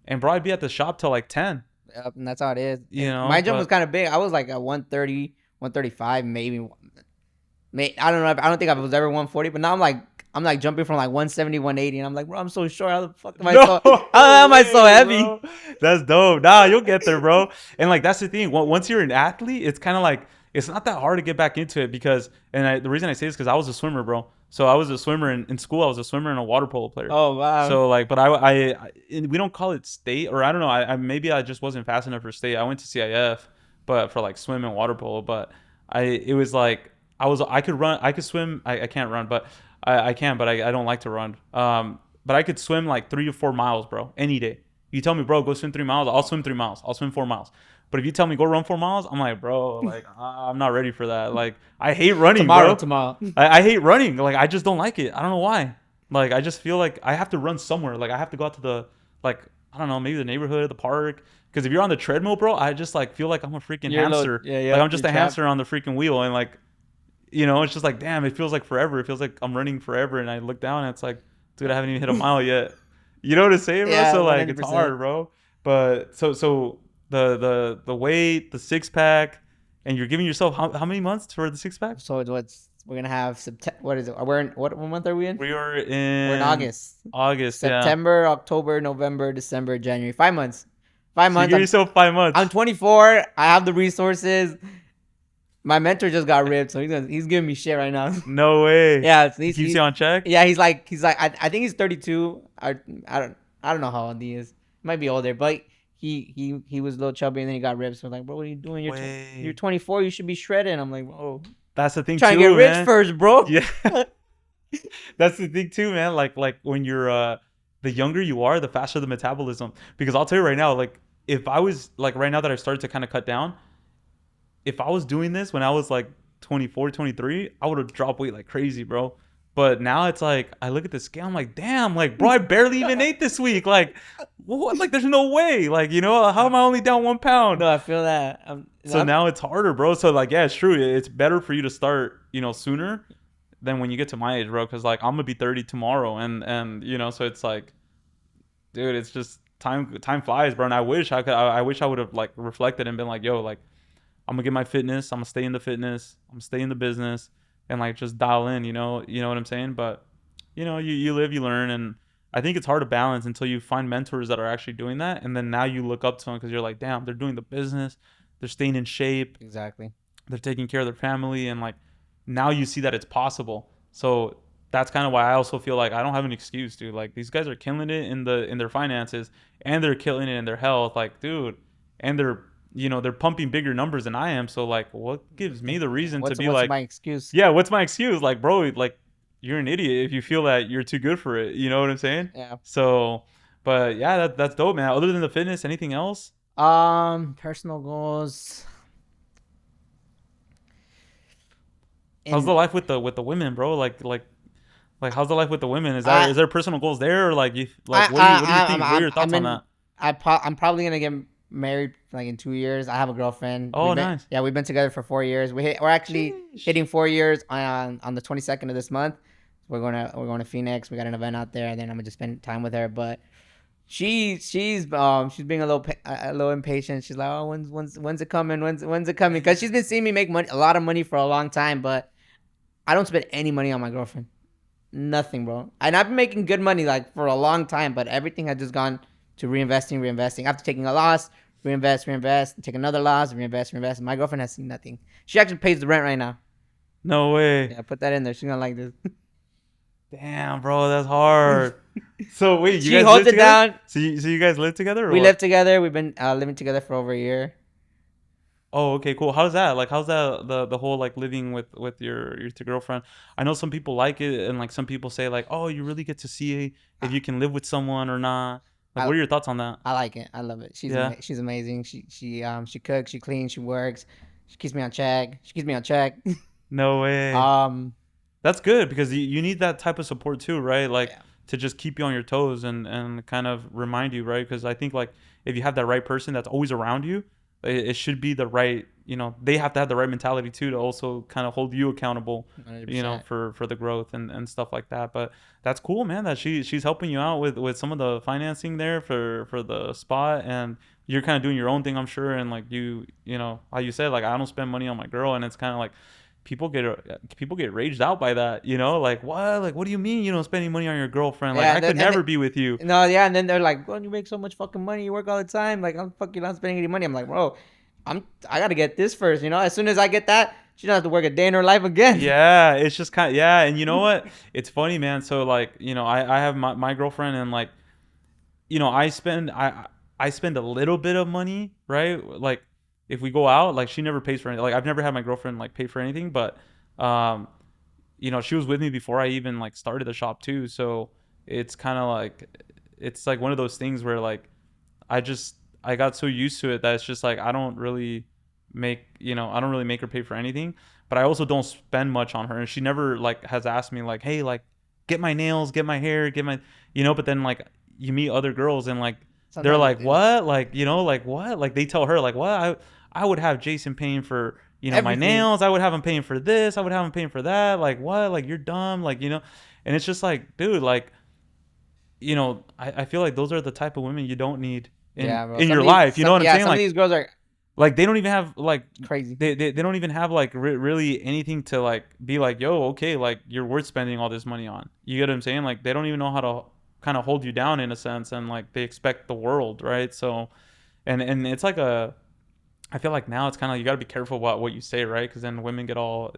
and bro, I'd be at the shop till like 10, Yep, and that's how it is. And my gym was but kind of big. I was like at 130, 135, maybe. I don't know. I don't think I was ever 140, but now I'm like jumping from like 170, 180, and I'm like, bro, I'm so short. How the fuck am I no so? How am I so way, heavy? bro. That's dope. Nah, you'll get there, bro. And like that's the thing. Once you're an athlete, it's kind of like it's not that hard to get back into it because, the reason I say this because I was a swimmer, bro. So I was a swimmer in school. I was a swimmer and a water polo player. Oh wow. So like, but we don't call it state, or I don't know. Maybe I just wasn't fast enough for state. I went to CIF, but for like swim and water polo. But it was like I could run, I could swim. I can't run, but I can, but I don't like to run. But I could swim like 3 to 4 miles, bro, any day. You tell me, bro, go swim 3 miles. I'll swim 3 miles. I'll swim 4 miles. But if you tell me go run 4 miles, I'm like, bro, like I'm not ready for that. Like I hate running, Tomorrow, bro. tomorrow. I hate running. Like I just don't like it. I don't know why. Like I just feel like I have to run somewhere. Like I have to go out to the like I don't know, maybe the neighborhood, the park. Because if you're on the treadmill, bro, I just like feel like I'm a freaking You're a little, hamster. yeah, Like I'm just you're a trapped. hamster on the freaking wheel, and like it's just like damn, it feels like forever. It feels like I'm running forever, and I look down and it's like, dude, I haven't even hit a mile yet. You know what I'm saying, bro? Yeah, So like it's 100%. hard, bro. But so the weight, the six pack, and you're giving yourself how many months for the six pack? So we're gonna have September. What is it? We're in what month are we in? We were We're in in August. August, yeah. September, October, November, December, January. 5 months. Five So you months. give yourself 5 months. I'm 24. I have the resources. My mentor just got ripped, so he's giving me shit right now. No way. Yeah, so He keeps you on check? yeah. He's like I think he's 32. I don't know how old he is. He might be older, but he was a little chubby and then he got ripped. So I'm like, bro, what are you doing? You're 24. You should be shredding. I'm like, bro, That's the thing trying too, to get rich man. first, bro. Yeah. That's the thing too, man. Like when you're the younger you are, the faster the metabolism. Because I'll tell you right now, like if I was like right now that I've started to kind of cut down, if I was doing this when I was like 24, 23, I would have dropped weight like crazy, bro. But now it's like I look at the scale, I'm like, damn, like bro, I barely even ate this week. Like, what? Like, there's no way. Like, how am I only down 1 pound? No, I feel that. So now it's harder, bro. So like, yeah, it's true. It's better for you to start, sooner than when you get to my age, bro. Because like I'm gonna be 30 tomorrow, and so it's like, dude, it's just time flies, bro. And I wish I wish I would have like reflected and been like, yo, like I'm gonna get my fitness. I'm gonna stay in the fitness. I'm gonna stay in the business, and like just dial in. You know what I'm saying? But you live, you learn, and I think it's hard to balance until you find mentors that are actually doing that, and then now you look up to them because you're like, damn, they're doing the business, they're staying in shape, exactly. they're taking care of their family, and like now you see that it's possible. So that's kind of why I also feel like I don't have an excuse, dude. Like these guys are killing it in their finances, and they're killing it in their health, like dude, and they're pumping bigger numbers than I am. So like, what gives me the reason to be What's like, my excuse? yeah, what's my excuse? Like, bro, like you're an idiot if you feel that you're too good for it. You know what I'm saying? Yeah. So, but yeah, that's dope, man. Other than the fitness, anything else? Personal goals. How's the life with the women, bro? Like how's the life with the women? Is there personal goals there, or like what do you think? What are your thoughts on that? I'm probably gonna get married like in 2 years. I have a girlfriend. Oh, nice. Yeah, we've been together for 4 years. We're actually hitting 4 years on the 22nd of this month. We're going to Phoenix. We got an event out there, and then I'm gonna just spend time with her. But she's being a little impatient. She's like, oh, when's it coming? When's it coming? Because she's been seeing me make a lot of money for a long time, but I don't spend any money on my girlfriend. Nothing, bro. And I've been making good money like for a long time, but everything has just gone to reinvesting after taking a loss, reinvest, take another loss, reinvest. My girlfriend has seen nothing. She actually pays the rent right now. No way. Yeah, put that in there. She's gonna like this. Damn, bro, that's hard. So wait, you She guys holds live it together? down. So you guys live together or We live what? together. We've been living together for over a year. Oh, okay, cool. How's that? Like, how's that the whole like living with your girlfriend? I know some people like it, and like some people say like, oh, you really get to see if I, you can live with someone or not. Like, I, what are your thoughts on that? I like it. I love it. Yeah. She's amazing. She cooks. She cleans. She works. She keeps me on check. She keeps me on check. No way. um. That's good because you need that type of support too, right? Like Yeah. to just keep you on your toes and kind of remind you, right? Because I think like if you have that right person that's always around you, it should be the right, they have to have the right mentality too to also kind of hold you accountable, 100%. for the growth and stuff like that. But that's cool, man, that she's helping you out with some of the financing there for the spot, and you're kind of doing your own thing, I'm sure. And like how you said, like I don't spend money on my girl, and it's kind of like people get raged out by that, like what do you mean you don't spending money on your girlfriend? Like Yeah. I could never be with you. No, yeah, and then they're like, "Well, you make so much fucking money, you work all the time. Like, I'm fucking not spending any money." I'm like, "Bro, I gotta get this first, you know. As soon as I get that, she don't have to work a day in her life again." Yeah, it's just kind of, yeah. And you know what, it's funny, man. So like, I have my girlfriend, and like, I spend a little bit of money, right? Like if we go out, like she never pays for anything. Like I've never had my girlfriend like pay for anything, but um she was with me before I even like started the shop too. So it's kind of like it's like one of those things where like I got so used to it that it's just like I don't really make her pay for anything, but I also don't spend much on her, and she never like has asked me like, hey, like get my nails, get my hair, get my, but then like you meet other girls and like they're Sometimes they like do what, like like what, like they tell her like what, I would have Jason paying for my everything. nails, I would have him paying for this, I would have him paying for that, like what, like you're dumb, like and it's just like dude, like I feel like those are the type of women you don't need in Yeah, bro. in your life. You know what I'm saying? Some of Like these girls are they don't even have like crazy. they don't even have like really anything to like be like, yo, okay, like you're worth spending all this money on. You get what I'm saying? Like they don't even know how to kind of hold you down in a sense, and like they expect the world, right? So and it's like I feel like now it's kind of you got to be careful about what you say, right? Because then women get all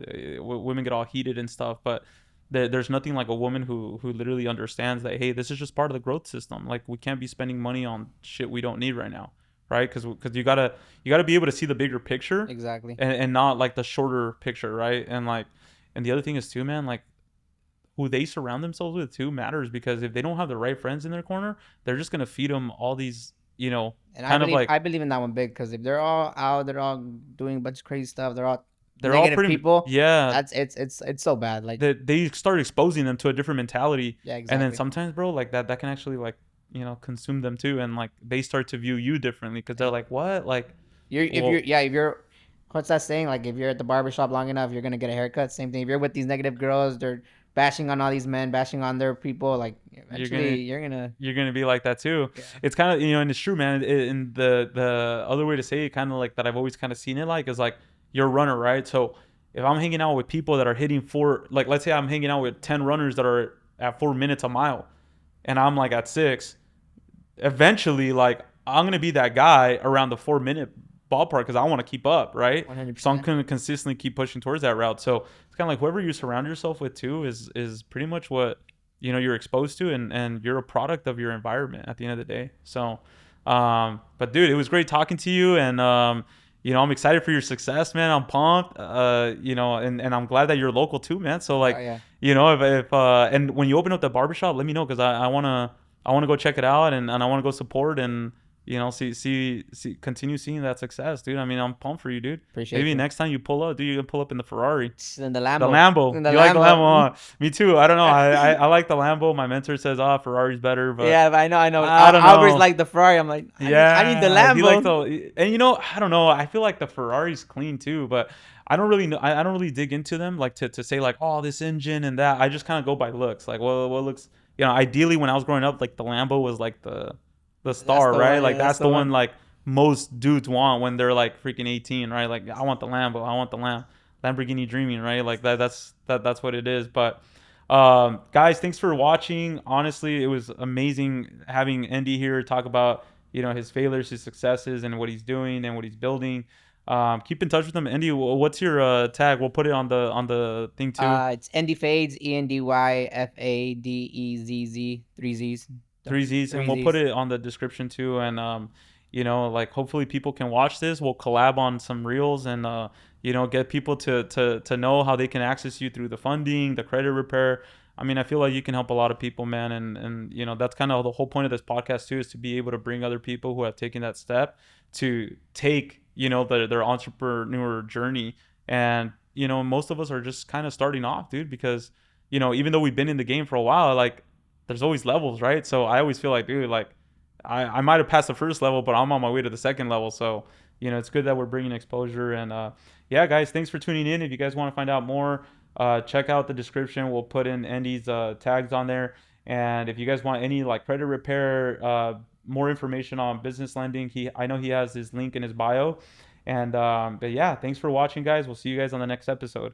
heated and stuff. But there's nothing like a woman who literally understands that, hey, this is just part of the growth system. Like we can't be spending money on shit we don't need right now, right? Because you gotta be able to see the bigger picture, Exactly. and not like the shorter picture, right? And like and the other thing is too, man, like who they surround themselves with too matters, because if they don't have the right friends in their corner, they're just gonna feed them all these, And kind of like I believe in that one big because if they're all out, they're all doing a bunch of crazy stuff. They're all they're all negative pretty, people. yeah, It's so bad. Like, they start exposing them to a different mentality, yeah, and then exactly. sometimes, bro, like that can actually like consume them too, and like they start to view you differently because they're like, what, like, well, If you're what's that saying? Like if you're at the barbershop long enough, you're gonna get a haircut. Same thing. If you're with these negative girls, they're bashing on all these men, bashing on their people. Like you're eventually, gonna you're gonna. you're gonna be like that too. Yeah. It's kind of, and it's true, man. And the other way to say it, kind of like that, I've always kind of seen it like, is like you're a runner, right? So if I'm hanging out with people that are hitting four, like let's say I'm hanging out with 10 runners that are at 4 minutes a mile, and I'm like at six, eventually, like I'm gonna be that guy around the 4 minute ballpark because I want to keep up, right? One hundred So I'm percent. gonna consistently keep pushing towards that route. So it's kind of like whoever you surround yourself with too is pretty much what you're exposed to, and you're a product of your environment at the end of the day. So, but dude, it was great talking to you, and I'm excited for your success, man. I'm pumped, and I'm glad that you're local too, man. So Oh like, yeah. if and when you open up the barbershop, let me know because I wanna go check it out, and I wanna go support, and see continue seeing that success, dude. I mean, I'm pumped for you, dude. Appreciate Maybe you. next time you pull up, dude, you can pull up in the Ferrari. In the The Lambo. Lambo. In the You like the Lambo. Lambo? Huh? Me too. I don't know. I like the Lambo. My mentor says, Ferrari's better, but Yeah, but I know. I know. I don't Albert's know. like the Ferrari. I'm like, I need the Yeah, he likes Lambo. the, and I don't know. I feel like the Ferrari's clean too, but I don't really know. I don't really dig into them like to say like, oh, this engine and that. I just kind of go by looks. Like, well, what looks, ideally when I was growing up, like the Lambo was like the That's star, the right? one. Like Yeah, that's that's the the one one. like most dudes want when they're like freaking 18, right? Like I want the Lambo, I want the Lamborghini dreaming, right? Like that's what it is. But guys, thanks for watching. Honestly, it was amazing having Andy here talk about his failures, his successes, and what he's doing and what he's building. Keep in touch with him. Andy, what's your tag? We'll put it on the thing too. It's AndyFadez, ENDYFADEZZ, three Z's, Three Z's, and three we'll put Z's. it on the description too. And like hopefully people can watch this. We'll collab on some reels and get people to know how they can access you through the funding, the credit repair. I mean, I feel like you can help a lot of people, man, and that's kind of the whole point of this podcast too, is to be able to bring other people who have taken that step to take their entrepreneur journey. And most of us are just kind of starting off, dude, because even though we've been in the game for a while, like there's always levels, right? So I always feel like, dude, like I might have passed the first level, but I'm on my way to the second level. So, it's good that we're bringing exposure. And yeah, guys, thanks for tuning in. If you guys want to find out more, check out the description. We'll put in Andy's tags on there. And if you guys want any like credit repair, more information on business lending, I know he has his link in his bio. And but yeah, thanks for watching, guys. We'll see you guys on the next episode.